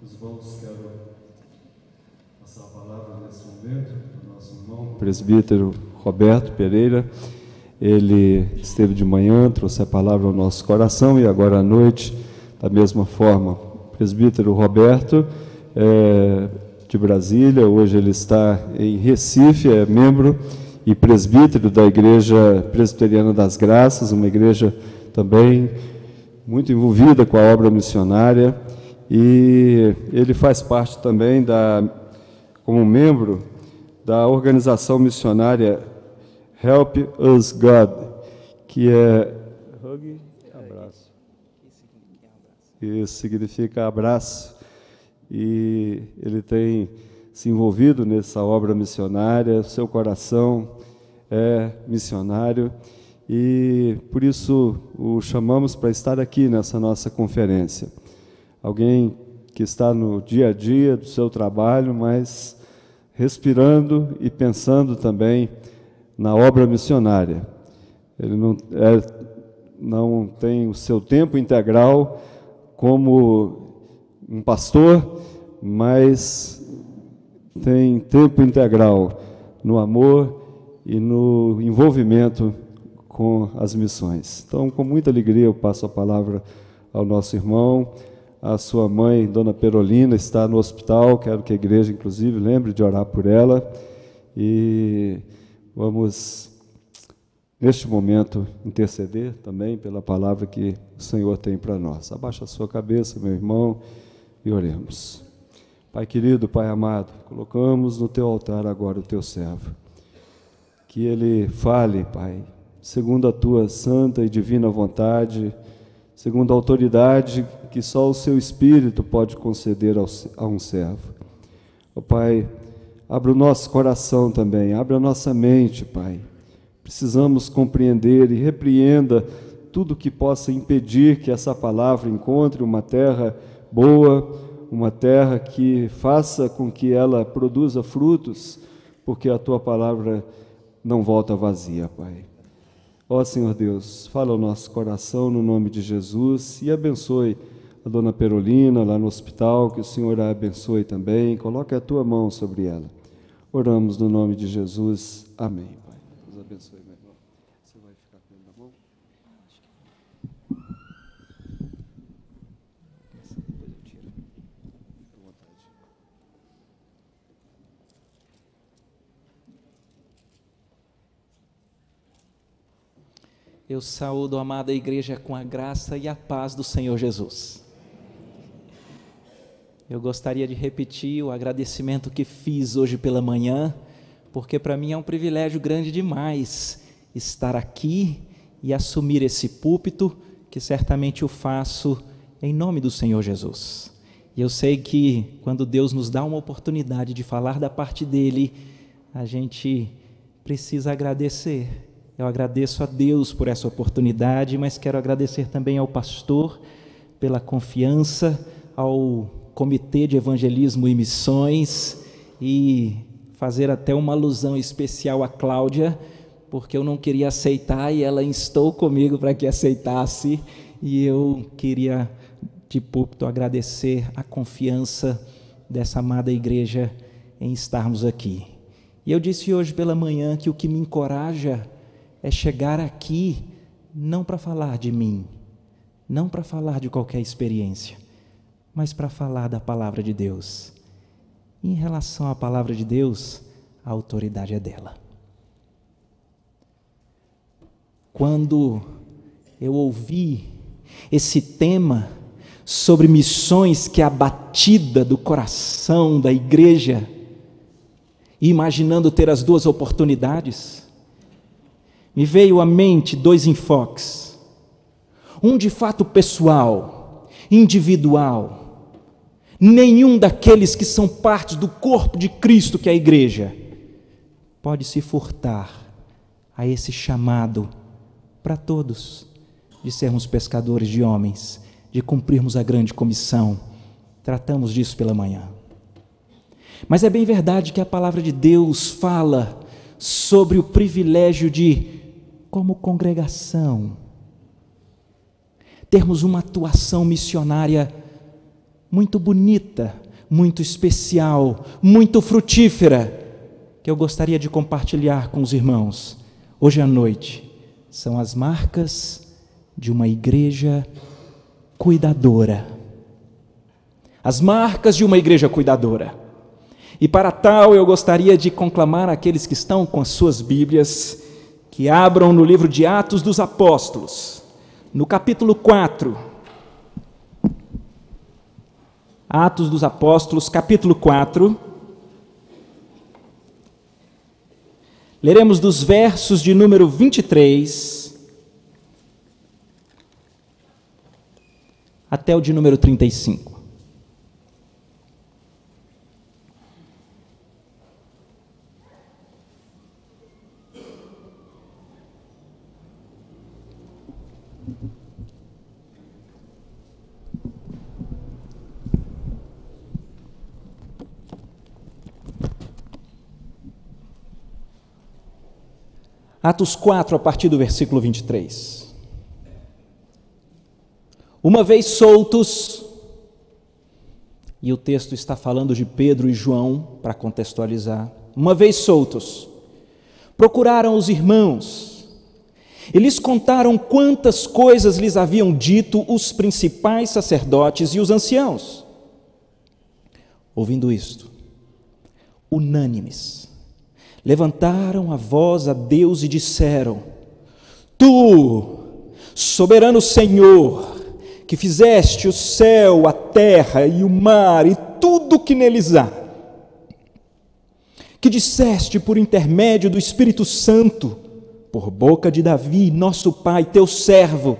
Os irmãos, quero passar a palavra nesse momento para o nosso irmão presbítero Roberto Pereira. Ele esteve de manhã, trouxe a palavra ao nosso coração e agora à noite, da mesma forma. O presbítero Roberto de Brasília, hoje ele está em Recife, é membro e presbítero da Igreja Presbiteriana das Graças, uma igreja também muito envolvida com a obra missionária, e ele faz parte também como membro da organização missionária Help Us God, que é abraço. Isso significa abraço. E ele tem se envolvido nessa obra missionária, seu coração é missionário, e por isso o chamamos para estar aqui nessa nossa conferência. Alguém que está no dia a dia do seu trabalho, mas respirando e pensando também na obra missionária. Ele não tem o seu tempo integral como um pastor, mas tem tempo integral no amor e no envolvimento com as missões. Então, com muita alegria, eu passo a palavra ao nosso irmão. A sua mãe, Dona Perolina, está no hospital. Quero que a igreja, inclusive, lembre de orar por ela. E vamos, neste momento, interceder também pela palavra que o Senhor tem para nós. Abaixa a sua cabeça, meu irmão, e oremos. Pai querido, Pai amado, colocamos no teu altar agora o teu servo. Que ele fale, Pai, segundo a tua santa e divina vontade, segundo a autoridade que só o seu Espírito pode conceder a um servo. Ó Pai, abra o nosso coração também, abra a nossa mente, Pai. Precisamos compreender e repreenda tudo que possa impedir que essa palavra encontre uma terra boa, uma terra que faça com que ela produza frutos, porque a tua palavra não volta vazia, Pai. Ó Senhor Deus, fala ao nosso coração no nome de Jesus e abençoe a Dona Perolina lá no hospital, que o Senhor a abençoe também, coloque a tua mão sobre ela. Oramos no nome de Jesus. Amém, Pai. Deus abençoe, meu irmão. Você vai ficar com ele na mão? Depois eu tiro. Fique à vontade. Eu saúdo a amada igreja com a graça e a paz do Senhor Jesus. Eu gostaria de repetir o agradecimento que fiz hoje pela manhã, porque para mim é um privilégio grande demais estar aqui e assumir esse púlpito, que certamente o faço em nome do Senhor Jesus. E eu sei que quando Deus nos dá uma oportunidade de falar da parte dEle, a gente precisa agradecer. Eu agradeço a Deus por essa oportunidade, mas quero agradecer também ao pastor pela confiança, ao Comitê de Evangelismo e Missões, e fazer até uma alusão especial a Cláudia, porque eu não queria aceitar e ela instou comigo para que aceitasse, e eu queria de púlpito agradecer a confiança dessa amada igreja em estarmos aqui. E eu disse hoje pela manhã que o que me encoraja é chegar aqui não para falar de mim, não para falar de qualquer experiência, mas para falar da palavra de Deus. E em relação à palavra de Deus, a autoridade é dela. Quando eu ouvi esse tema sobre missões, que é a batida do coração da igreja, e imaginando ter as duas oportunidades, me veio à mente dois enfoques. Um de fato pessoal, individual. Nenhum daqueles que são parte do corpo de Cristo, que é a igreja, pode se furtar a esse chamado para todos, de sermos pescadores de homens, de cumprirmos a grande comissão. Tratamos disso pela manhã. Mas é bem verdade que a palavra de Deus fala sobre o privilégio de, como congregação, termos uma atuação missionária muito bonita, muito especial, muito frutífera, que eu gostaria de compartilhar com os irmãos hoje à noite. São as marcas de uma igreja cuidadora. As marcas de uma igreja cuidadora. E para tal eu gostaria de conclamar aqueles que estão com as suas Bíblias, que abram no livro de Atos dos Apóstolos, no capítulo 4. Atos dos Apóstolos, capítulo 4. Leremos dos versos de número 23 até o de número 35. Atos 4, a partir do versículo 23. Uma vez soltos, e o texto está falando de Pedro e João, para contextualizar. Uma vez soltos, procuraram os irmãos, e lhes contaram quantas coisas lhes haviam dito os principais sacerdotes e os anciãos. Ouvindo isto, unânimes, levantaram a voz a Deus e disseram: Tu, soberano Senhor, que fizeste o céu, a terra e o mar e tudo o que neles há, que disseste por intermédio do Espírito Santo, por boca de Davi, nosso pai, teu servo,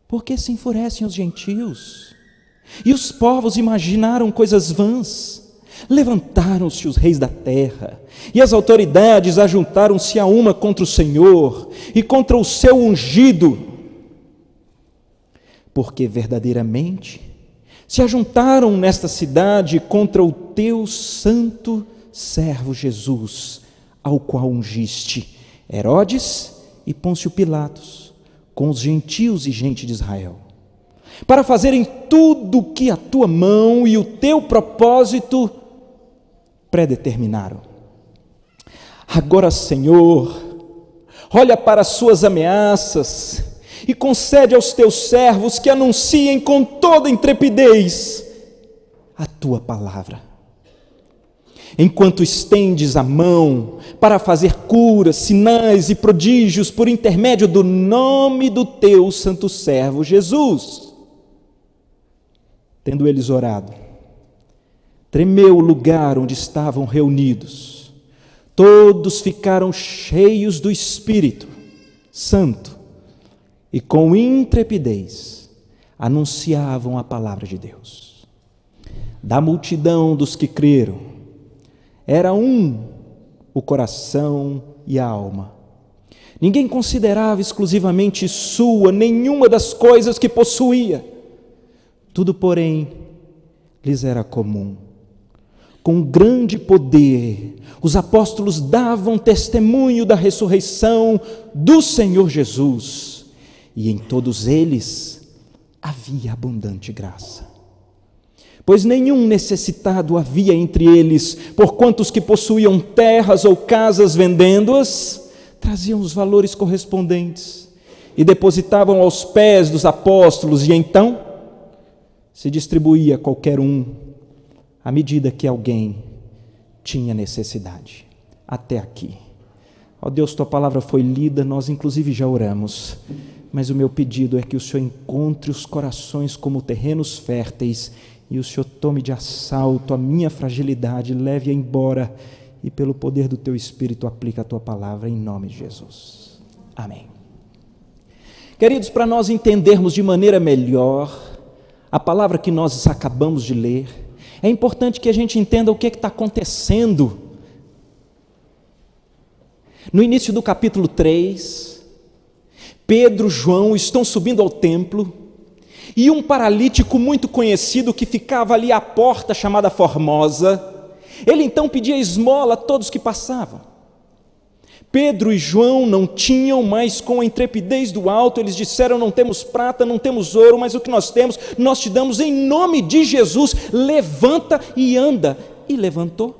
por que se enfurecem os gentios? E os povos imaginaram coisas vãs. Levantaram-se os reis da terra, e as autoridades ajuntaram-se a uma contra o Senhor e contra o seu ungido, porque verdadeiramente se ajuntaram nesta cidade contra o teu santo servo Jesus, ao qual ungiste Herodes e Pôncio Pilatos, com os gentios e gente de Israel, para fazerem tudo o que a tua mão e o teu propósito predeterminaram. Agora, Senhor, olha para as suas ameaças e concede aos teus servos que anunciem com toda intrepidez a tua palavra, enquanto estendes a mão para fazer curas, sinais e prodígios por intermédio do nome do teu santo servo Jesus. Tendo eles orado, tremeu o lugar onde estavam reunidos. Todos ficaram cheios do Espírito Santo e com intrepidez anunciavam a palavra de Deus. Da multidão dos que creram, era um o coração e a alma. Ninguém considerava exclusivamente sua nenhuma das coisas que possuía. Tudo, porém, lhes era comum. Com grande poder, os apóstolos davam testemunho da ressurreição do Senhor Jesus, e em todos eles havia abundante graça. Pois nenhum necessitado havia entre eles, porquanto os que possuíam terras ou casas vendendo-as, traziam os valores correspondentes e depositavam aos pés dos apóstolos, e então se distribuía a qualquer um à medida que alguém tinha necessidade. Até aqui. Ó Deus, tua palavra foi lida, nós inclusive já oramos, mas o meu pedido é que o Senhor encontre os corações como terrenos férteis e o Senhor tome de assalto a minha fragilidade, leve-a embora e pelo poder do teu Espírito aplica a tua palavra em nome de Jesus. Amém. Queridos, para nós entendermos de maneira melhor a palavra que nós acabamos de ler, é importante que a gente entenda o que está acontecendo. No início do capítulo 3, Pedro e João estão subindo ao templo, e um paralítico muito conhecido que ficava ali à porta chamada Formosa, ele então pedia esmola a todos que passavam. Pedro e João não tinham, mas com a intrepidez do alto, eles disseram: não temos prata, não temos ouro, mas o que nós temos, nós te damos em nome de Jesus, levanta e anda. E levantou.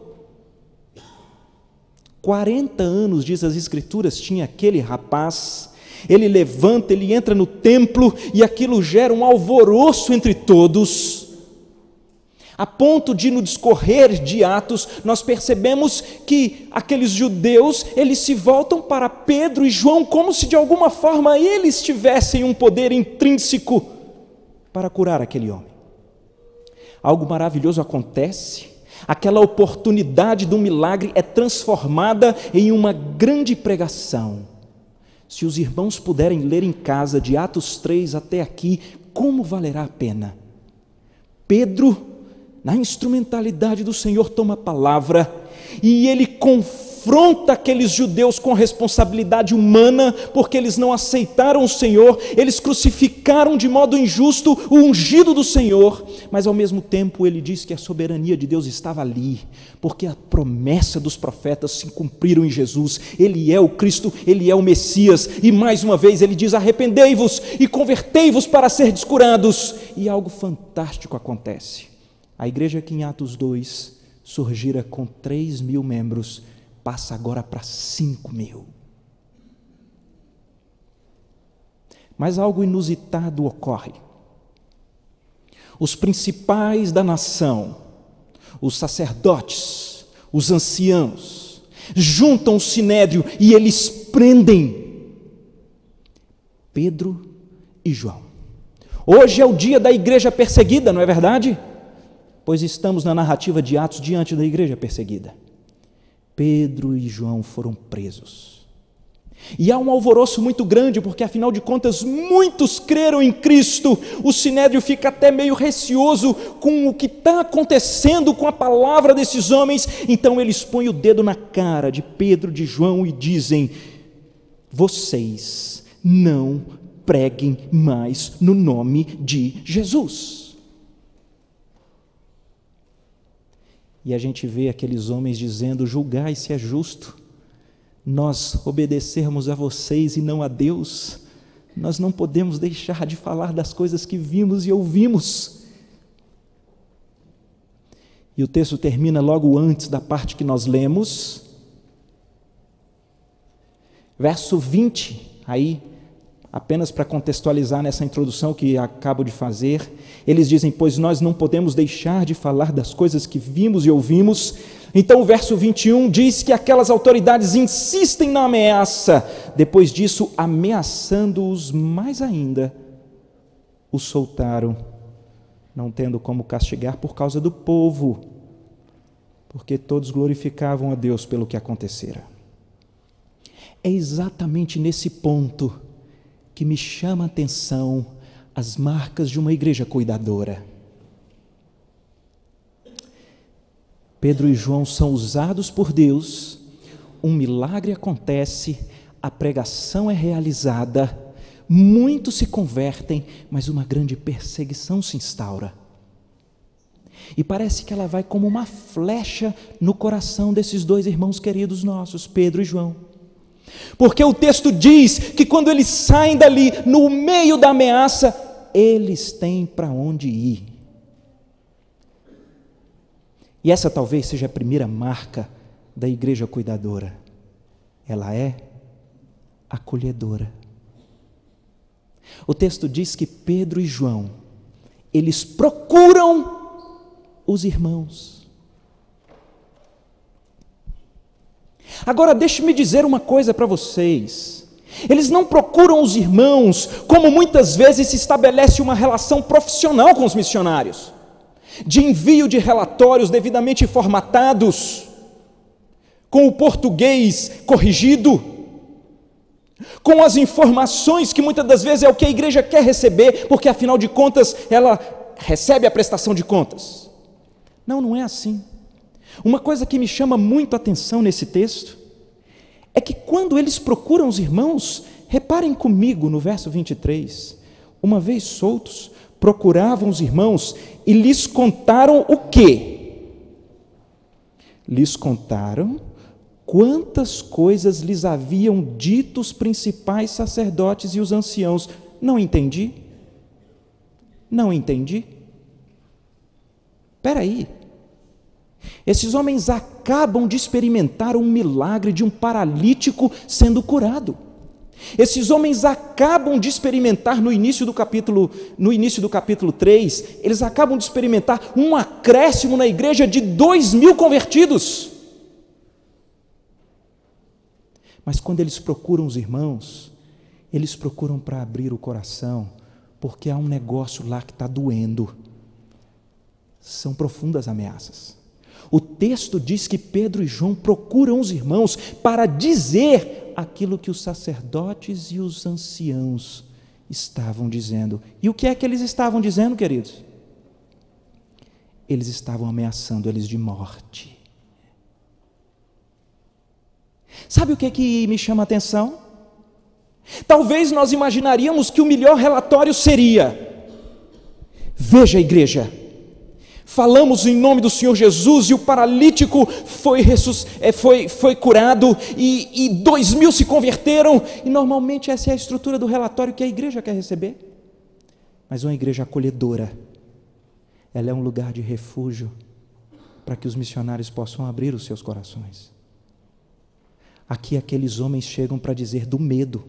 40 anos, diz as Escrituras, tinha aquele rapaz. Ele levanta, ele entra no templo, e aquilo gera um alvoroço entre todos, a ponto de, no discorrer de Atos, nós percebemos que aqueles judeus, eles se voltam para Pedro e João, como se de alguma forma eles tivessem um poder intrínseco para curar aquele homem. Algo maravilhoso acontece, aquela oportunidade do milagre é transformada em uma grande pregação. Se os irmãos puderem ler em casa, de Atos 3 até aqui, como valerá a pena? Pedro, na instrumentalidade do Senhor, toma a palavra e ele confronta aqueles judeus com responsabilidade humana, porque eles não aceitaram o Senhor, eles crucificaram de modo injusto o ungido do Senhor, mas ao mesmo tempo ele diz que a soberania de Deus estava ali, porque a promessa dos profetas se cumpriram em Jesus. Ele é o Cristo, Ele é o Messias, e mais uma vez ele diz: arrependei-vos e convertei-vos para serdes curados. E algo fantástico acontece. A igreja que em Atos 2 surgira com 3.000 membros, passa agora para 5.000. Mas algo inusitado ocorre. Os principais da nação, os sacerdotes, os anciãos, juntam o sinédrio e eles prendem Pedro e João. Hoje é o dia da igreja perseguida, não é verdade? Pois estamos na narrativa de Atos diante da igreja perseguida. Pedro e João foram presos. E há um alvoroço muito grande, porque afinal de contas muitos creram em Cristo. O sinédrio fica até meio receoso com o que está acontecendo com a palavra desses homens. Então eles põem o dedo na cara de Pedro, de João e dizem: vocês não preguem mais no nome de Jesus. E a gente vê aqueles homens dizendo: julgai se é justo nós obedecermos a vocês e não a Deus. Nós não podemos deixar de falar das coisas que vimos e ouvimos. E o texto termina logo antes da parte que nós lemos, verso 20, aí, apenas para contextualizar nessa introdução que acabo de fazer, eles dizem: pois nós não podemos deixar de falar das coisas que vimos e ouvimos. Então o verso 21 diz que aquelas autoridades insistem na ameaça. Depois disso, ameaçando-os mais ainda, os soltaram, não tendo como castigar por causa do povo, porque todos glorificavam a Deus pelo que acontecera. É exatamente nesse ponto que me chama a atenção as marcas de uma igreja cuidadora. Pedro e João são usados por Deus, um milagre acontece, a pregação é realizada, muitos se convertem, mas uma grande perseguição se instaura. E parece que ela vai como uma flecha no coração desses dois irmãos queridos nossos, Pedro e João. Porque o texto diz que quando eles saem dali, no meio da ameaça, eles têm para onde ir. E essa talvez seja a primeira marca da igreja cuidadora. Ela é acolhedora. O texto diz que Pedro e João, eles procuram os irmãos. Agora deixe-me dizer uma coisa para vocês. Eles não procuram os irmãos como muitas vezes se estabelece uma relação profissional com os missionários, de envio de relatórios devidamente formatados, com o português corrigido, com as informações que muitas das vezes é o que a igreja quer receber, porque afinal de contas ela recebe a prestação de contas. Não, não é assim. Uma coisa que me chama muito a atenção nesse texto é que quando eles procuram os irmãos, reparem comigo no verso 23, uma vez soltos, procuravam os irmãos e lhes contaram o quê? Lhes contaram quantas coisas lhes haviam dito os principais sacerdotes e os anciãos. Não entendi. Espera aí. Esses homens acabam de experimentar um milagre de um paralítico sendo curado. Esses homens acabam de experimentar no início do capítulo 3, eles acabam de experimentar um acréscimo na igreja de 2.000 convertidos. Mas quando eles procuram os irmãos, eles procuram para abrir o coração, porque há um negócio lá que está doendo. São profundas ameaças. O texto diz que Pedro e João procuram os irmãos para dizer aquilo que os sacerdotes e os anciãos estavam dizendo. E o que é que eles estavam dizendo, queridos? Eles estavam ameaçando eles de morte. Sabe o que me chama a atenção? Talvez nós imaginaríamos que o melhor relatório seria: veja, igreja, falamos em nome do Senhor Jesus e o paralítico foi curado e 2.000 se converteram. E normalmente essa é a estrutura do relatório que a igreja quer receber. Mas uma igreja acolhedora, ela é um lugar de refúgio para que os missionários possam abrir os seus corações. Aqui aqueles homens chegam para dizer do medo,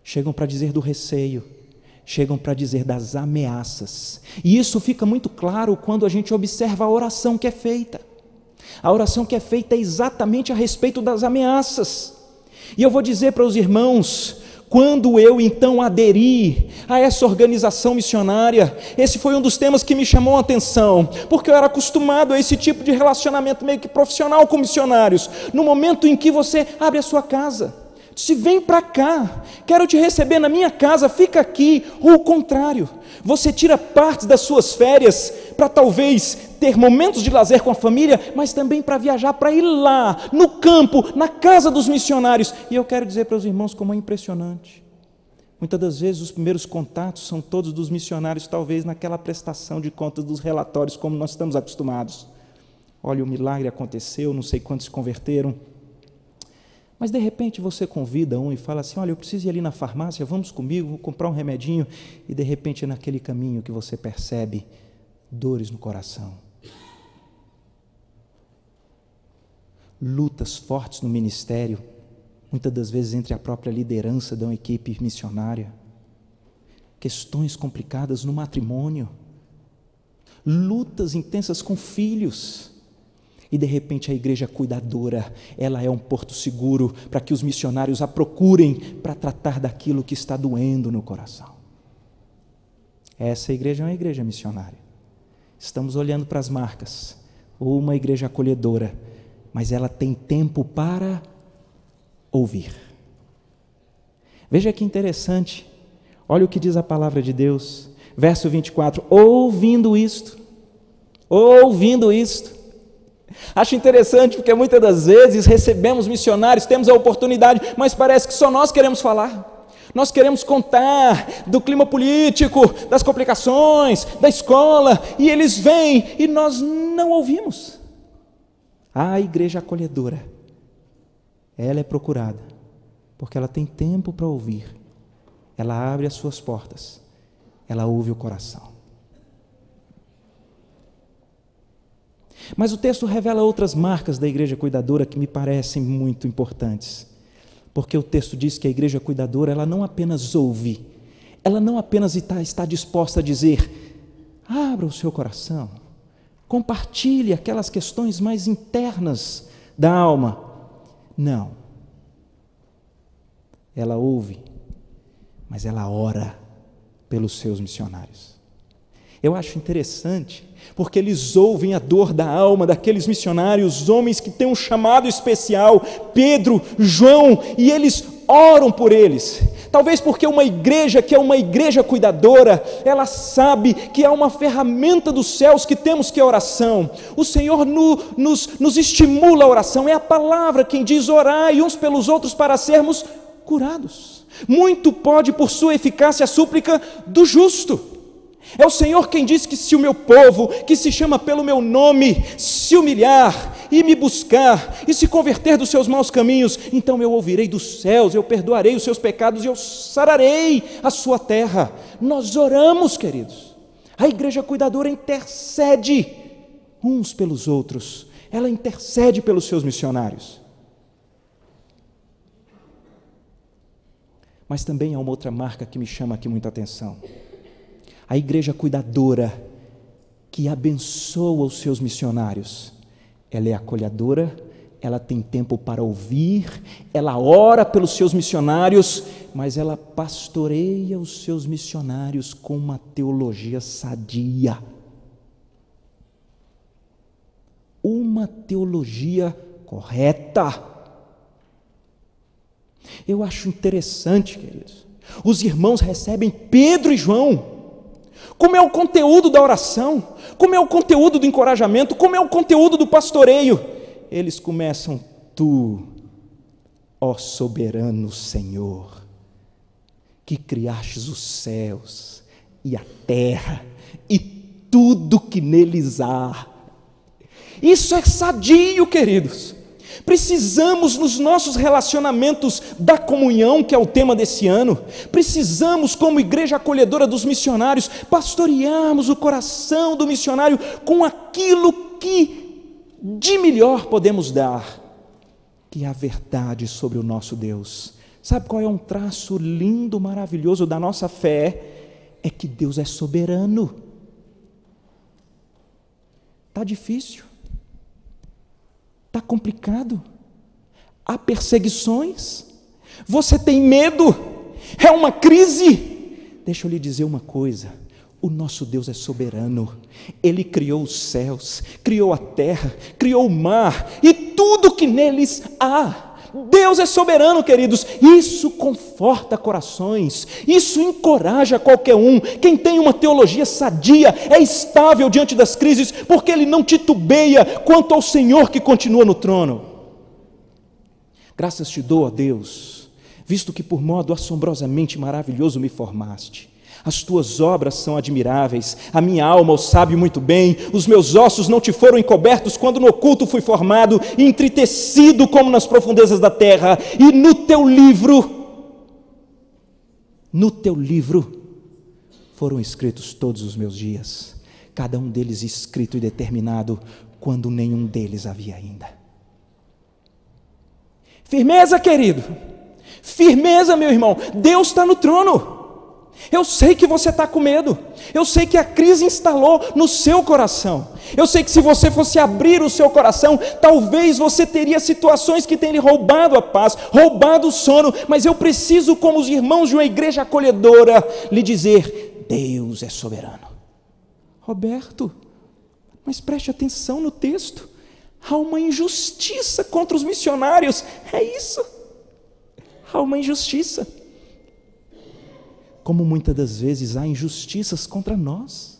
chegam para dizer do receio, chegam para dizer das ameaças. E isso fica muito claro quando a gente observa a oração que é feita. A oração que é feita é exatamente a respeito das ameaças. E eu vou dizer para os irmãos, quando eu então aderi a essa organização missionária, esse foi um dos temas que me chamou a atenção, porque eu era acostumado a esse tipo de relacionamento meio que profissional com missionários. No momento em que você abre a sua casa, se vem para cá, quero te receber na minha casa, fica aqui, ou o contrário, você tira partes das suas férias para talvez ter momentos de lazer com a família, mas também para viajar, para ir lá, no campo, na casa dos missionários. E eu quero dizer para os irmãos como é impressionante. Muitas das vezes os primeiros contatos são todos dos missionários, talvez naquela prestação de contas dos relatórios, como nós estamos acostumados. Olha, o milagre aconteceu, não sei quantos se converteram. Mas de repente você convida um e fala assim: olha, eu preciso ir ali na farmácia, vamos comigo, vou comprar um remedinho. E de repente é naquele caminho que você percebe dores no coração, lutas fortes no ministério, muitas das vezes entre a própria liderança de uma equipe missionária, questões complicadas no matrimônio, lutas intensas com filhos. E de repente a igreja cuidadora, ela é um porto seguro para que os missionários a procurem para tratar daquilo que está doendo no coração. Essa igreja é uma igreja missionária. Estamos olhando para as marcas, ou uma igreja acolhedora, mas ela tem tempo para ouvir. Veja que interessante, olha o que diz a palavra de Deus, verso 24, ouvindo isto. Acho interessante porque muitas das vezes recebemos missionários, temos a oportunidade, mas parece que só nós queremos falar. Nós queremos contar do clima político, das complicações, da escola, e eles vêm e nós não ouvimos. A igreja acolhedora, ela é procurada, porque ela tem tempo para ouvir, ela abre as suas portas, ela ouve o coração. Mas o texto revela outras marcas da igreja cuidadora que me parecem muito importantes, porque o texto diz que a igreja cuidadora, ela não apenas ouve, ela não apenas está disposta a dizer: abra o seu coração, compartilhe aquelas questões mais internas da alma. Não, ela ouve, mas ela ora pelos seus missionários. Eu acho interessante, porque eles ouvem a dor da alma daqueles missionários, homens que têm um chamado especial, Pedro, João, e eles oram por eles. Talvez porque uma igreja que é uma igreja cuidadora, ela sabe que há uma ferramenta dos céus que temos, que é a oração. O Senhor nos estimula a oração, é a palavra quem diz: orai uns pelos outros para sermos curados. Muito pode por sua eficácia a súplica do justo. É o Senhor quem diz que se o meu povo, que se chama pelo meu nome, se humilhar e me buscar e se converter dos seus maus caminhos, então eu ouvirei dos céus, eu perdoarei os seus pecados e eu sararei a sua terra. Nós oramos, queridos. A igreja cuidadora intercede uns pelos outros, ela intercede pelos seus missionários. Mas também há uma outra marca que me chama aqui muita atenção. A igreja cuidadora, que abençoa os seus missionários, ela é acolhedora, ela tem tempo para ouvir, ela ora pelos seus missionários, mas ela pastoreia os seus missionários com uma teologia sadia. Uma teologia correta. Eu acho interessante, queridos, os irmãos recebem Pedro e João. Como é o conteúdo da oração, como é o conteúdo do encorajamento, como é o conteúdo do pastoreio. Eles começam: tu, ó soberano Senhor, que criastes os céus e a terra e tudo que neles há. Isso é sadio, queridos. Precisamos, nos nossos relacionamentos da comunhão, que é o tema desse ano, precisamos, como igreja acolhedora dos missionários, pastorearmos o coração do missionário com aquilo que de melhor podemos dar, que é a verdade sobre o nosso Deus. Sabe qual é um traço lindo, maravilhoso da nossa fé? É que Deus é soberano. Está difícil. Está complicado, há perseguições, você tem medo, é uma crise. Deixa eu lhe dizer uma coisa: o nosso Deus é soberano, Ele criou os céus, criou a terra, criou o mar e tudo que neles há. Deus é soberano, queridos. Isso conforta corações, isso encoraja qualquer um. Quem tem uma teologia sadia é estável diante das crises, porque ele não titubeia quanto ao Senhor que continua no trono. Graças te dou, ó Deus, visto que por modo assombrosamente maravilhoso me formaste. As tuas obras são admiráveis, a minha alma o sabe muito bem, os meus ossos não te foram encobertos quando no oculto fui formado, e entritecido como nas profundezas da terra, e no teu livro foram escritos todos os meus dias, cada um deles escrito e determinado, quando nenhum deles havia ainda. Firmeza, querido, firmeza, meu irmão, Deus está no trono. Eu sei que você está com medo, eu sei que a crise instalou no seu coração, eu sei que se você fosse abrir o seu coração, talvez você teria situações que têm lhe roubado a paz, roubado o sono, mas eu preciso, como os irmãos de uma igreja acolhedora, lhe dizer: Deus é soberano. Roberto, mas preste atenção no texto, há uma injustiça contra os missionários, é isso, há uma injustiça. Como muitas das vezes há injustiças contra nós,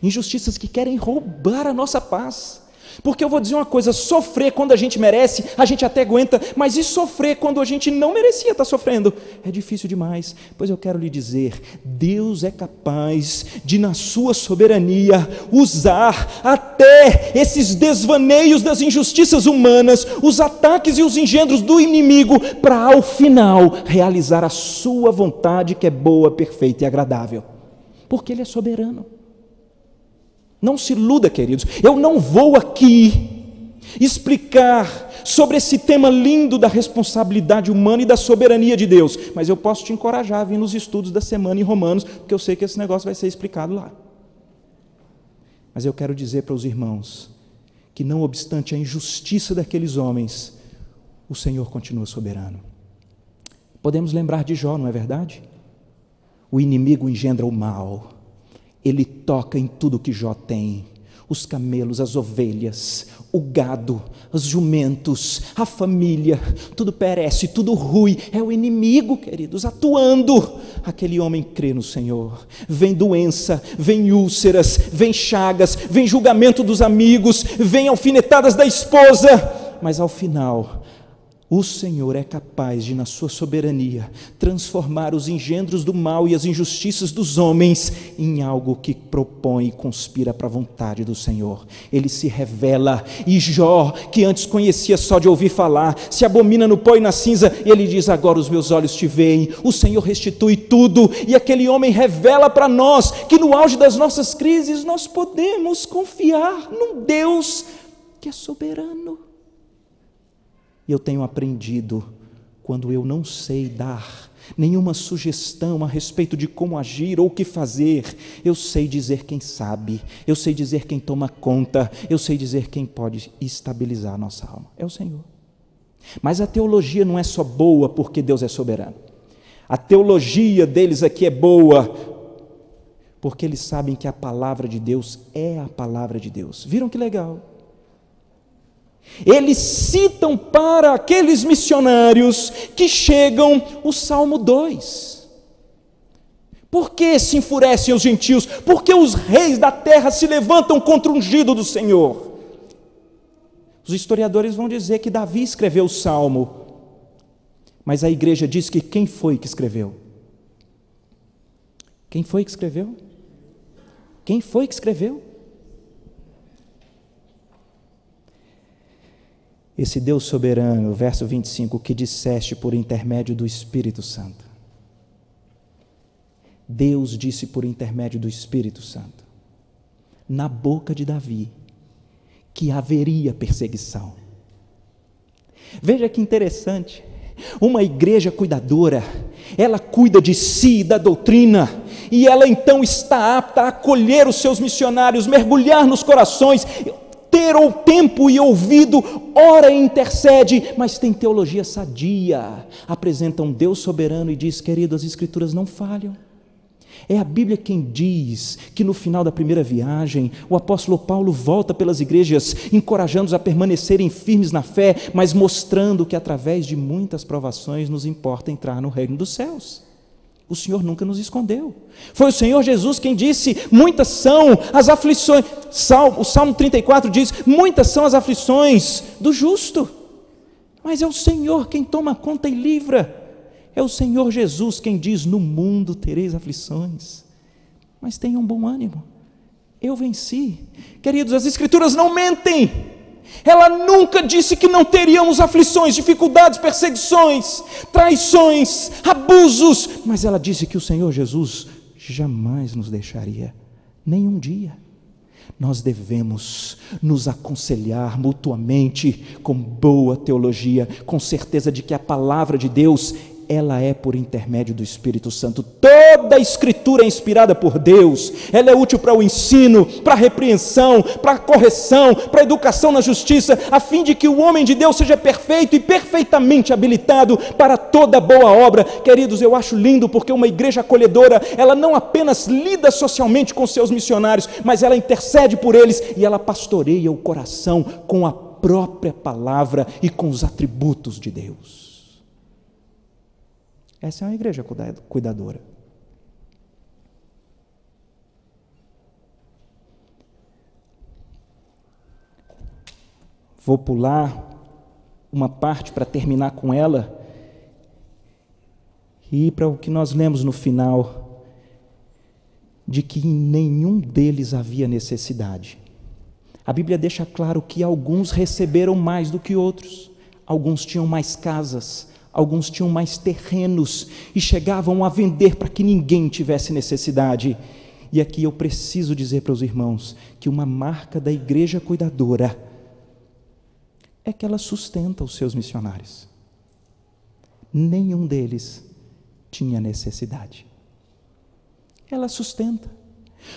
injustiças que querem roubar a nossa paz, porque eu vou dizer uma coisa: sofrer quando a gente merece, a gente até aguenta, mas e sofrer quando a gente não merecia estar sofrendo? É difícil demais. Pois eu quero lhe dizer, Deus é capaz de, na sua soberania, usar até esses desvaneios das injustiças humanas, os ataques e os engendros do inimigo, para ao final realizar a sua vontade, que é boa, perfeita e agradável, porque Ele é soberano. Não se iluda, queridos, eu não vou aqui explicar sobre esse tema lindo da responsabilidade humana e da soberania de Deus, mas eu posso te encorajar a vir nos estudos da semana em Romanos, porque eu sei que esse negócio vai ser explicado lá. Mas eu quero dizer para os irmãos que, não obstante a injustiça daqueles homens, o Senhor continua soberano. Podemos lembrar de Jó, não é verdade? O inimigo engendra o mal, ele toca em tudo que Jó tem: os camelos, as ovelhas, o gado, os jumentos, a família, tudo perece, tudo rui. É o inimigo, queridos, atuando. Aquele homem crê no Senhor, vem doença, vem úlceras, vem chagas, vem julgamento dos amigos, vem alfinetadas da esposa, mas ao final O Senhor é capaz de, na sua soberania, transformar os engendros do mal e as injustiças dos homens em algo que propõe e conspira para a vontade do Senhor. Ele se revela, e Jó, que antes conhecia só de ouvir falar, se abomina no pó e na cinza, ele diz: agora os meus olhos te veem. O Senhor restitui tudo, e aquele homem revela para nós que no auge das nossas crises nós podemos confiar num Deus que é soberano. E eu tenho aprendido, quando eu não sei dar nenhuma sugestão a respeito de como agir ou o que fazer, eu sei dizer quem sabe, eu sei dizer quem toma conta, eu sei dizer quem pode estabilizar a nossa alma. É o Senhor. Mas a teologia não é só boa porque Deus é soberano. A teologia deles aqui é boa porque eles sabem que a palavra de Deus é a palavra de Deus. Viram que legal? Eles citam para aqueles missionários que chegam o Salmo 2. Por que se enfurecem os gentios? Por que os reis da terra se levantam contra o ungido do Senhor? Os historiadores vão dizer que Davi escreveu o Salmo, mas a igreja diz que quem foi que escreveu? Quem foi que escreveu? Quem foi que escreveu? Esse Deus soberano, verso 25, que disseste por intermédio do Espírito Santo. Deus disse por intermédio do Espírito Santo, na boca de Davi, que haveria perseguição. Veja que interessante, uma igreja cuidadora, ela cuida de si e da doutrina, e ela então está apta a acolher os seus missionários, mergulhar nos corações, ter o tempo e ouvido, ora e intercede, mas tem teologia sadia, apresenta um Deus soberano e diz: querido, as Escrituras não falham. É a Bíblia quem diz que no final da primeira viagem, o apóstolo Paulo volta pelas igrejas, encorajando-os a permanecerem firmes na fé, mas mostrando que através de muitas provações nos importa entrar no reino dos céus. O Senhor nunca nos escondeu. Foi o Senhor Jesus quem disse: muitas são as aflições. O Salmo 34 diz: muitas são as aflições do justo, mas é o Senhor quem toma conta e livra. É o Senhor Jesus quem diz: no mundo tereis aflições, mas tenham bom ânimo, eu venci. Queridos, as Escrituras não mentem. Ela nunca disse que não teríamos aflições, dificuldades, perseguições, traições, abusos, mas ela disse que o Senhor Jesus jamais nos deixaria, nem um dia. Nós devemos nos aconselhar mutuamente com boa teologia, com certeza de que a palavra de Deus, ela é por intermédio do Espírito Santo. Toda a Escritura é inspirada por Deus, ela é útil para o ensino, para a repreensão, para a correção, para a educação na justiça, a fim de que o homem de Deus seja perfeito e perfeitamente habilitado para toda boa obra. Queridos, eu acho lindo porque uma igreja acolhedora, ela não apenas lida socialmente com seus missionários, mas ela intercede por eles e ela pastoreia o coração com a própria palavra e com os atributos de Deus. Essa é uma igreja cuidadora. Vou pular uma parte para terminar com ela e ir para o que nós lemos no final, de que em nenhum deles havia necessidade. A Bíblia deixa claro que alguns receberam mais do que outros, alguns tinham mais casas, alguns tinham mais terrenos e chegavam a vender para que ninguém tivesse necessidade. E aqui eu preciso dizer para os irmãos que uma marca da igreja cuidadora é que ela sustenta os seus missionários. Nenhum deles tinha necessidade. Ela sustenta.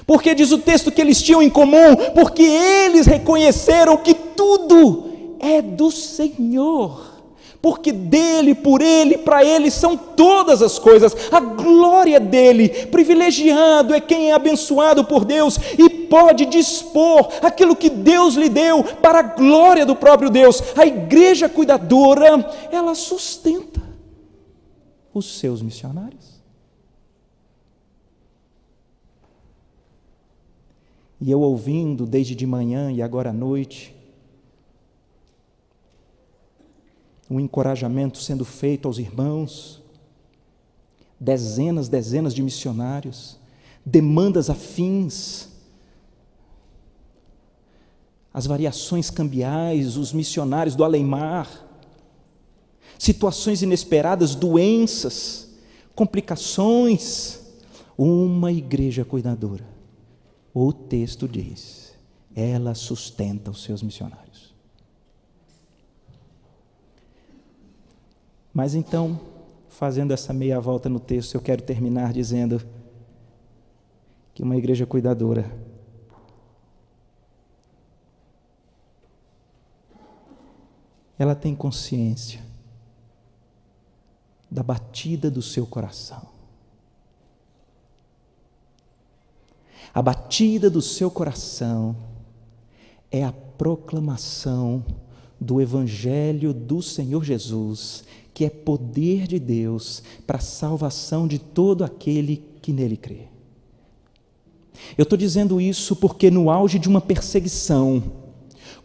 Porque diz o texto que eles tinham em comum, porque eles reconheceram que tudo é do Senhor. Porque dele, por ele, para ele são todas as coisas, a glória dele. Privilegiado é quem é abençoado por Deus e pode dispor aquilo que Deus lhe deu para a glória do próprio Deus. A igreja cuidadora, ela sustenta os seus missionários. E eu ouvindo desde de manhã e agora à noite, um encorajamento sendo feito aos irmãos, dezenas de missionários, demandas afins, as variações cambiais, os missionários do além-mar, situações inesperadas, doenças, complicações, uma igreja cuidadora. O texto diz, ela sustenta os seus missionários. Mas então, fazendo essa meia volta no texto, eu quero terminar dizendo que uma igreja cuidadora ela tem consciência da batida do seu coração. A batida do seu coração é a proclamação do Evangelho do Senhor Jesus, que é poder de Deus para a salvação de todo aquele que nele crê. Eu estou dizendo isso porque no auge de uma perseguição,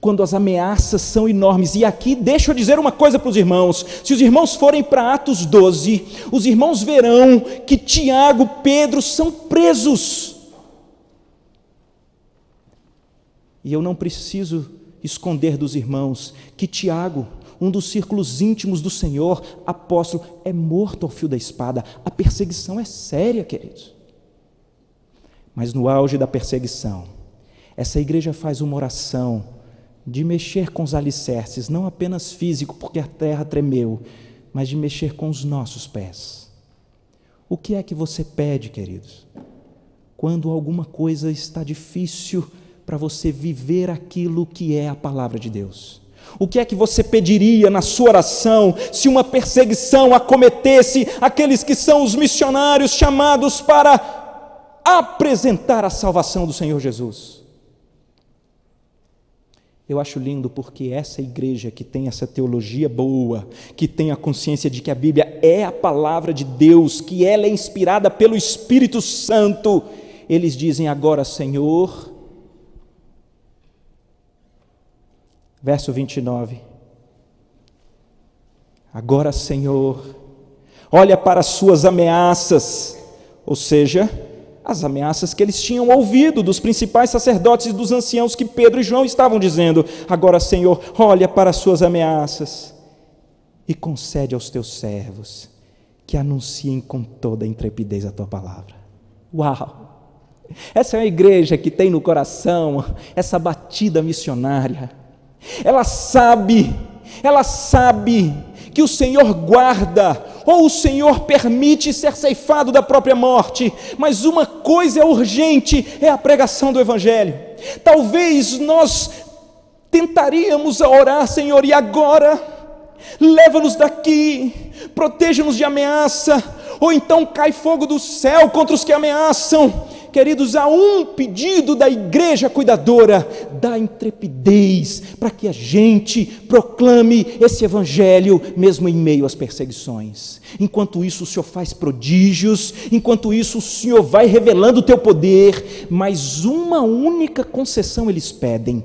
quando as ameaças são enormes, e aqui deixa eu dizer uma coisa para os irmãos, se os irmãos forem para Atos 12, os irmãos verão que Tiago, Pedro são presos, e eu não preciso esconder dos irmãos que Tiago, um dos círculos íntimos do Senhor, apóstolo, é morto ao fio da espada. A perseguição é séria, queridos. Mas no auge da perseguição, essa igreja faz uma oração de mexer com os alicerces, não apenas físico, porque a terra tremeu, mas de mexer com os nossos pés. O que é que você pede, queridos? Quando alguma coisa está difícil para você viver aquilo que é a palavra de Deus. O que é que você pediria na sua oração se uma perseguição acometesse aqueles que são os missionários chamados para apresentar a salvação do Senhor Jesus? Eu acho lindo porque essa igreja que tem essa teologia boa, que tem a consciência de que a Bíblia é a palavra de Deus, que ela é inspirada pelo Espírito Santo, eles dizem agora, Senhor... Verso 29, agora, Senhor, olha para as suas ameaças, ou seja, as ameaças que eles tinham ouvido dos principais sacerdotes e dos anciãos que Pedro e João estavam dizendo. Agora, Senhor, olha para as suas ameaças e concede aos teus servos que anunciem com toda a intrepidez a tua palavra. Uau! Essa é uma igreja que tem no coração essa batida missionária. Ela sabe que o Senhor guarda, ou o Senhor permite ser ceifado da própria morte, mas uma coisa é urgente, é a pregação do Evangelho. Talvez nós tentaríamos orar, Senhor, e agora, leva-nos daqui, proteja-nos de ameaça, ou então cai fogo do céu contra os que ameaçam. Queridos, há um pedido da igreja cuidadora, da intrepidez, para que a gente proclame esse evangelho, mesmo em meio às perseguições. Enquanto isso o Senhor faz prodígios, enquanto isso o Senhor vai revelando o teu poder, mas uma única concessão eles pedem: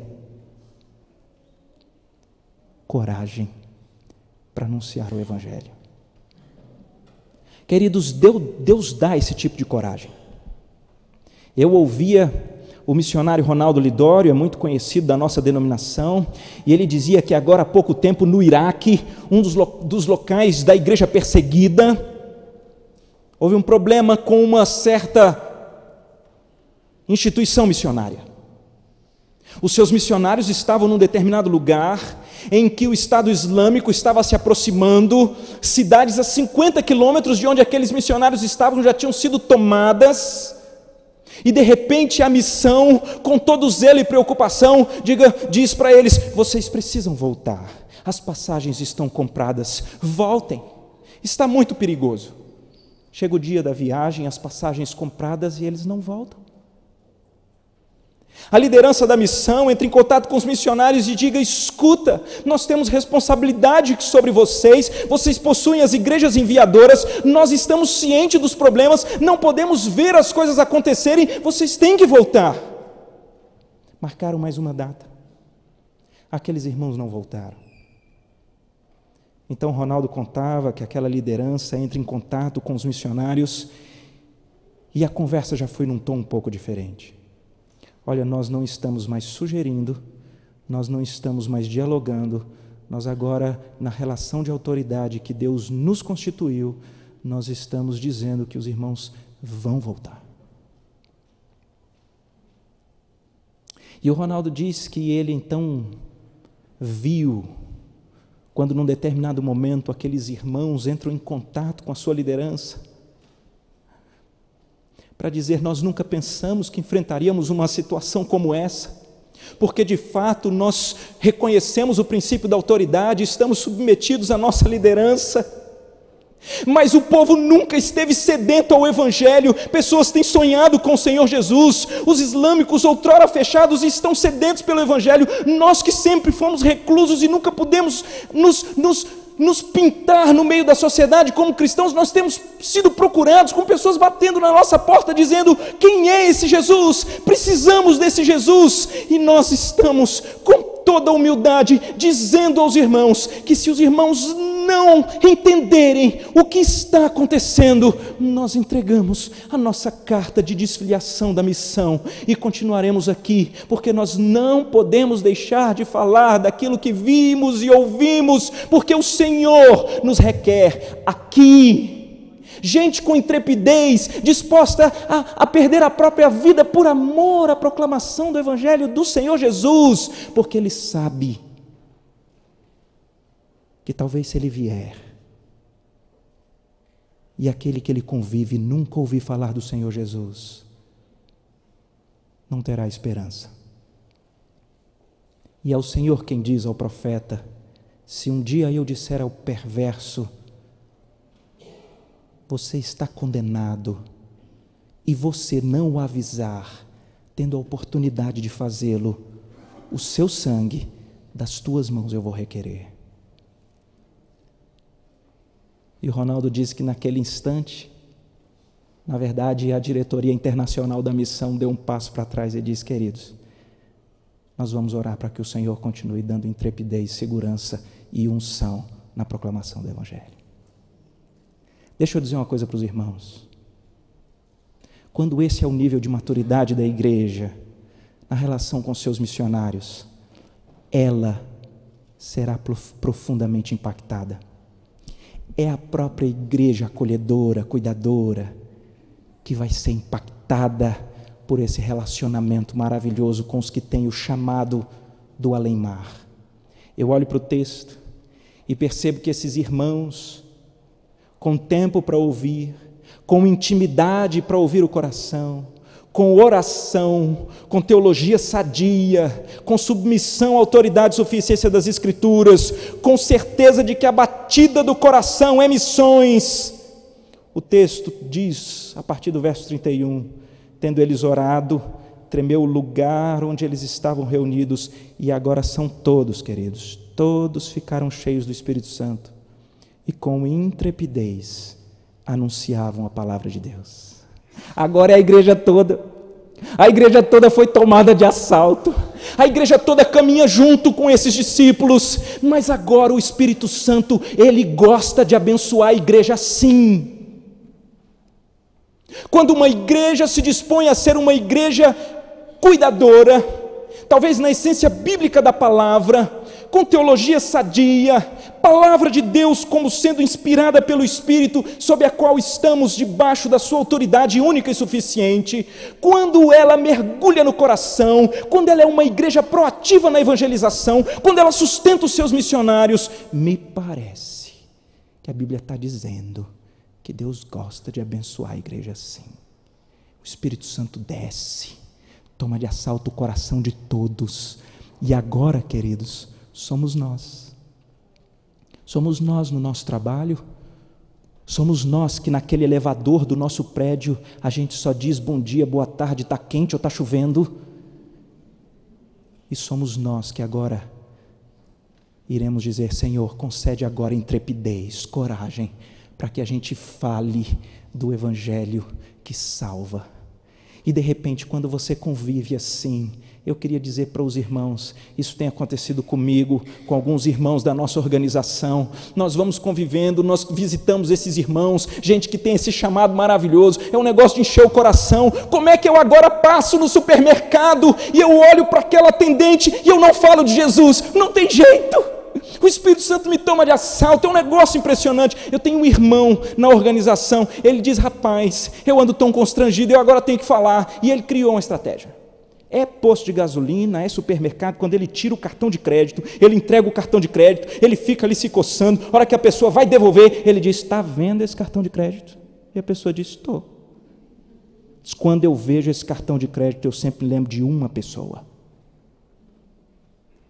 coragem para anunciar o evangelho. Queridos, Deus dá esse tipo de coragem. Eu ouvia o missionário Ronaldo Lidório, é muito conhecido da nossa denominação, e ele dizia que agora há pouco tempo no Iraque, um dos locais da igreja perseguida, houve um problema com uma certa instituição missionária. Os seus missionários estavam num determinado lugar em que o Estado Islâmico estava se aproximando, cidades a 50 quilômetros de onde aqueles missionários estavam já tinham sido tomadas. E de repente a missão, com todo zelo e preocupação, diz para eles: vocês precisam voltar, as passagens estão compradas, voltem, está muito perigoso. Chega o dia da viagem, as passagens compradas e eles não voltam. A liderança da missão entra em contato com os missionários e diga: escuta, nós temos responsabilidade sobre vocês, vocês possuem as igrejas enviadoras, nós estamos cientes dos problemas, não podemos ver as coisas acontecerem, vocês têm que voltar. Marcaram mais uma data, aqueles irmãos não voltaram. Então Ronaldo contava que aquela liderança entra em contato com os missionários e a conversa já foi num tom um pouco diferente. Olha, nós não estamos mais sugerindo, nós não estamos mais dialogando, nós agora, na relação de autoridade que Deus nos constituiu, nós estamos dizendo que os irmãos vão voltar. E o Ronaldo diz que ele então viu, quando num determinado momento aqueles irmãos entram em contato com a sua liderança, para dizer: nós nunca pensamos que enfrentaríamos uma situação como essa, porque de fato nós reconhecemos o princípio da autoridade, estamos submetidos à nossa liderança, mas o povo nunca esteve sedento ao Evangelho. Pessoas têm sonhado com o Senhor Jesus, os islâmicos outrora fechados estão sedentos pelo Evangelho, nós que sempre fomos reclusos e nunca pudemos nos pintar no meio da sociedade como cristãos, nós temos sido procurados com pessoas batendo na nossa porta dizendo: quem é esse Jesus? Precisamos desse Jesus. E nós estamos com toda a humildade dizendo aos irmãos que se os irmãos não entenderem o que está acontecendo, nós entregamos a nossa carta de desfiliação da missão e continuaremos aqui, porque nós não podemos deixar de falar daquilo que vimos e ouvimos, porque o Senhor nos requer aqui. Gente com intrepidez, disposta a perder a própria vida por amor à proclamação do Evangelho do Senhor Jesus, porque Ele sabe que talvez se Ele vier, e aquele que Ele convive nunca ouviu falar do Senhor Jesus, não terá esperança. E é o Senhor quem diz ao profeta: se um dia eu disser ao perverso, você está condenado, e você não o avisar, tendo a oportunidade de fazê-lo, o seu sangue das tuas mãos eu vou requerer. E o Ronaldo diz que naquele instante, na verdade, a diretoria internacional da missão deu um passo para trás e disse: queridos, nós vamos orar para que o Senhor continue dando intrepidez, segurança e unção na proclamação do Evangelho. Deixa eu dizer uma coisa para os irmãos. Quando esse é o nível de maturidade da igreja, na relação com seus missionários, ela será profundamente impactada. É a própria igreja acolhedora, cuidadora, que vai ser impactada por esse relacionamento maravilhoso com os que têm o chamado do além-mar. Eu olho para o texto e percebo que esses irmãos, com tempo para ouvir, com intimidade para ouvir o coração, com oração, com teologia sadia, com submissão à autoridade e suficiência das Escrituras, com certeza de que a batida do coração é missões. O texto diz, a partir do verso 31, tendo eles orado, tremeu o lugar onde eles estavam reunidos, e agora são todos, queridos, todos ficaram cheios do Espírito Santo, e com intrepidez anunciavam a palavra de Deus. Agora é a igreja toda foi tomada de assalto, a igreja toda caminha junto com esses discípulos, mas agora o Espírito Santo, Ele gosta de abençoar a igreja assim. Quando uma igreja se dispõe a ser uma igreja cuidadora, talvez na essência bíblica da palavra, com teologia sadia, palavra de Deus como sendo inspirada pelo Espírito, sob a qual estamos debaixo da sua autoridade única e suficiente, quando ela mergulha no coração, quando ela é uma igreja proativa na evangelização, quando ela sustenta os seus missionários, me parece que a Bíblia está dizendo que Deus gosta de abençoar a igreja assim. O Espírito Santo desce, toma de assalto o coração de todos, e agora, queridos, somos nós no nosso trabalho, somos nós que naquele elevador do nosso prédio, a gente só diz bom dia, boa tarde, está quente ou está chovendo, e somos nós que agora iremos dizer: Senhor, concede agora intrepidez, coragem, para que a gente fale do Evangelho que salva. E de repente, quando você convive assim, eu queria dizer para os irmãos, isso tem acontecido comigo, com alguns irmãos da nossa organização, nós vamos convivendo, nós visitamos esses irmãos, gente que tem esse chamado maravilhoso, é um negócio de encher o coração. Como é que eu agora passo no supermercado e eu olho para aquela atendente e eu não falo de Jesus? Não tem jeito. O Espírito Santo me toma de assalto, é um negócio impressionante. Eu tenho um irmão na organização, ele diz: rapaz, eu ando tão constrangido, eu agora tenho que falar. E ele criou uma estratégia. É posto de gasolina, é supermercado, quando ele tira o cartão de crédito, ele entrega o cartão de crédito, ele fica ali se coçando, a hora que a pessoa vai devolver, ele diz: está vendo esse cartão de crédito? E a pessoa diz: estou. Quando eu vejo esse cartão de crédito, eu sempre lembro de uma pessoa.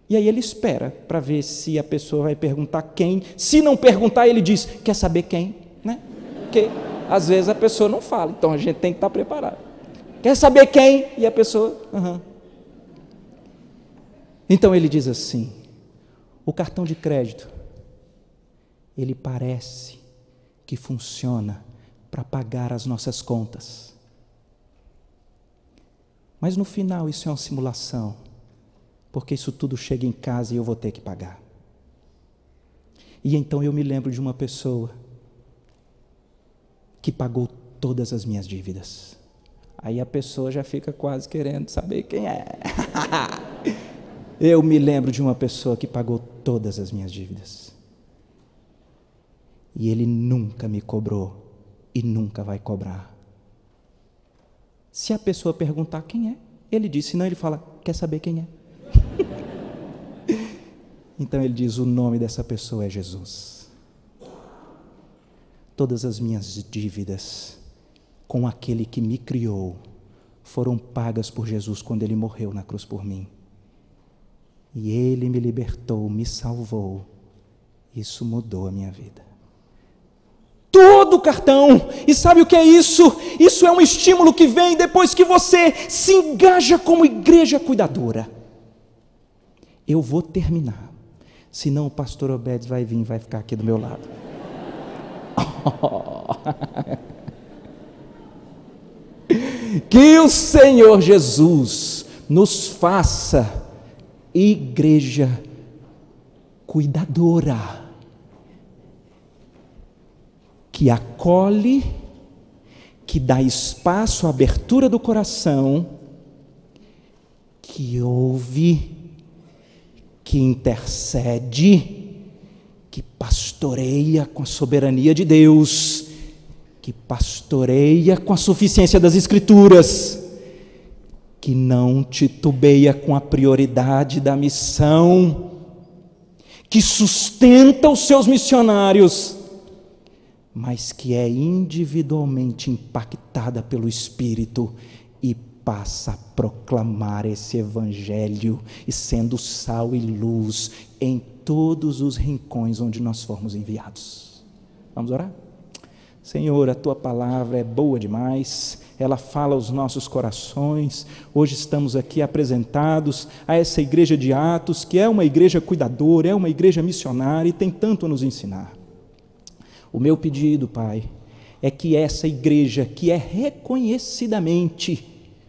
E aí ele espera para ver se a pessoa vai perguntar quem. Se não perguntar, ele diz: quer saber quem? Né? Porque às vezes a pessoa não fala, então a gente tem que estar preparado. Quer saber quem? E a pessoa: aham. Então ele diz assim: o cartão de crédito, ele parece que funciona para pagar as nossas contas. Mas no final isso é uma simulação, porque isso tudo chega em casa e eu vou ter que pagar. E então eu me lembro de uma pessoa que pagou todas as minhas dívidas. Aí a pessoa já fica quase querendo saber quem é. Eu me lembro de uma pessoa que pagou todas as minhas dívidas. E ele nunca me cobrou e nunca vai cobrar. Se a pessoa perguntar quem é, ele diz, senão ele fala: quer saber quem é? Então ele diz: o nome dessa pessoa é Jesus. Todas as minhas dívidas com aquele que me criou foram pagas por Jesus quando ele morreu na cruz por mim. E ele me libertou, me salvou. Isso mudou a minha vida. Todo o cartão. E sabe o que é isso? Isso é um estímulo que vem depois que você se engaja como igreja cuidadora. Eu vou terminar, senão o pastor Obedes vai vir e vai ficar aqui do meu lado. Que o Senhor Jesus nos faça igreja cuidadora, que acolhe, que dá espaço à abertura do coração, que ouve, que intercede, que pastoreia com a soberania de Deus, que pastoreia com a suficiência das Escrituras, que não titubeia com a prioridade da missão, que sustenta os seus missionários, mas que é individualmente impactada pelo Espírito e passa a proclamar esse Evangelho, e sendo sal e luz em todos os rincões onde nós formos enviados. Vamos orar? Senhor, a Tua palavra é boa demais, ela fala aos nossos corações. Hoje estamos aqui apresentados a essa igreja de Atos, que é uma igreja cuidadora, é uma igreja missionária e tem tanto a nos ensinar. O meu pedido, Pai, é que essa igreja, que é reconhecidamente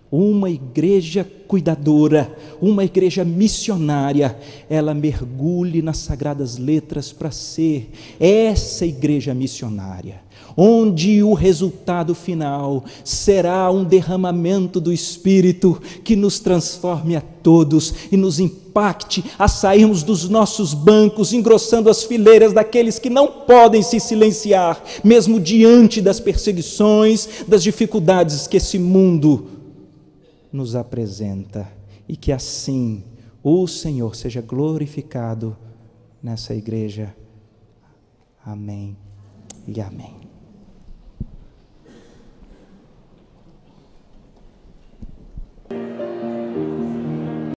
uma igreja cuidadora, uma igreja missionária, ela mergulhe nas sagradas letras para ser essa igreja missionária, onde o resultado final será um derramamento do Espírito que nos transforme a todos e nos impacte a sairmos dos nossos bancos, engrossando as fileiras daqueles que não podem se silenciar, mesmo diante das perseguições, das dificuldades que esse mundo nos apresenta, e que assim o Senhor seja glorificado nessa igreja. Amém e amém.